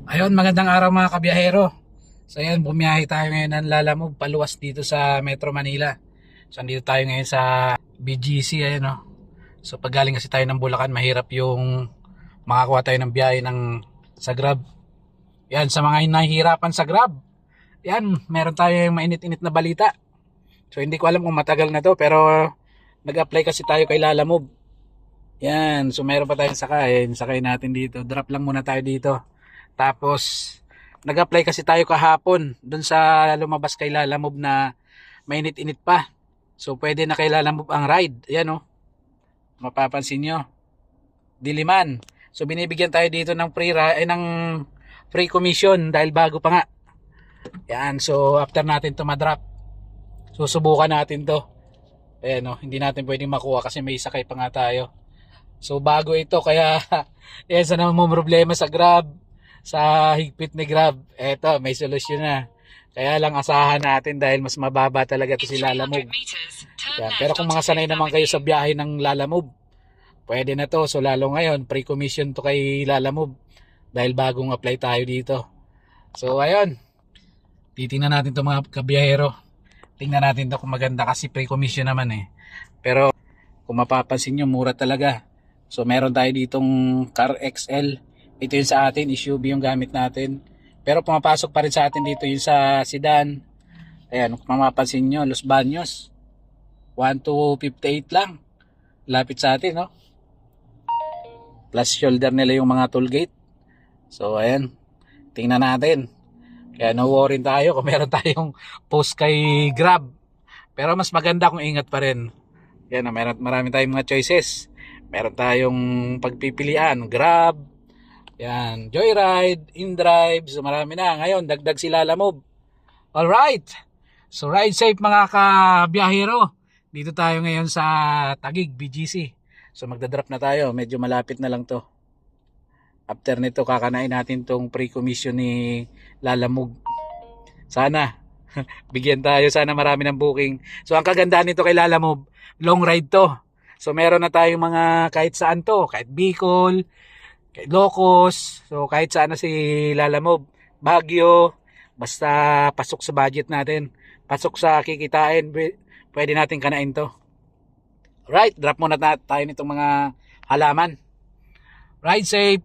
Ayun, magandang araw mga kabiyahero. So ayun, bumiyahe tayo ngayon ng Lalamove paluwas dito sa Metro Manila. So andito tayo ngayon sa BGC, ayun no. So pag galing kasi tayo ng Bulacan, mahirap yung makakuha tayo ng biyahe sa Grab. Yan, sa mga nahihirapan sa Grab. Yan, meron tayo yung mainit-init na balita. So hindi ko alam kung matagal na to, pero nag-apply kasi tayo kay Lalamove. Yan, so meron pa tayong sakay natin dito. Drop lang muna tayo dito. Tapos nag-apply kasi tayo kahapon dun sa lumabas kay Lalamove na mainit-init pa. So pwede na kay Lalamove ang ride. Ayan oh. Mapapansin nyo. Diliman. So binibigyan tayo dito ng free commission dahil bago pa nga. Yan. So after natin to madrop, susubukan natin to. Ayan oh, hindi natin pwedeng makuha kasi may sakay pa nga tayo. So bago ito kaya yan sa naman mo problema sa Grab, sa higpit ni Grab. Eto, may solusyon na. Kaya lang asahan natin dahil mas mababa talaga ito si Lalamove. Yan. Pero kung mga sanay naman kayo sa biyahe ng Lalamove, pwede na to. So lalo ngayon, pre-commission to kay Lalamove dahil bagong apply tayo dito. So ayun, titingnan natin to mga kabiyahero. Tingnan natin to kung maganda kasi pre-commission naman eh. Pero kung mapapansin nyo, mura talaga. So meron tayo ditong Car XL. Ito yung sa atin, SUV yung gamit natin. Pero pumapasok pa rin sa atin dito yung sa sedan. Ayan, kung mapapansin nyo, Los Baños. 1258 lang. Lapit sa atin, no? Plus shoulder nila yung mga toll gate. So ayan, tingnan natin. Kaya no worry tayo kung meron tayong post kay Grab. Pero mas maganda kung ingat pa rin. Yan, marami tayong mga choices. Meron tayong pagpipilian, Grab, yan, Joyride, InDrive, so marami na. Ngayon, dagdag si Lalamove. Alright, so ride safe mga kabiyahero. Dito tayo ngayon sa Taguig, BGC. So magdadrop na tayo, medyo malapit na lang to. After nito, kakanain natin tong pre-commission ni Lalamove. Sana, bigyan tayo, sana marami ng booking. So ang kagandahan nito kay Lalamove, long ride to. So meron na tayong mga kahit saan to, kahit Bicol, kahit Ilocos, so kahit saan na si Lalamove, Baguio, basta pasok sa budget natin, pasok sa kikitain, pwede natin kanain to. Right, drop muna tayo nitong mga halaman. Ride safe!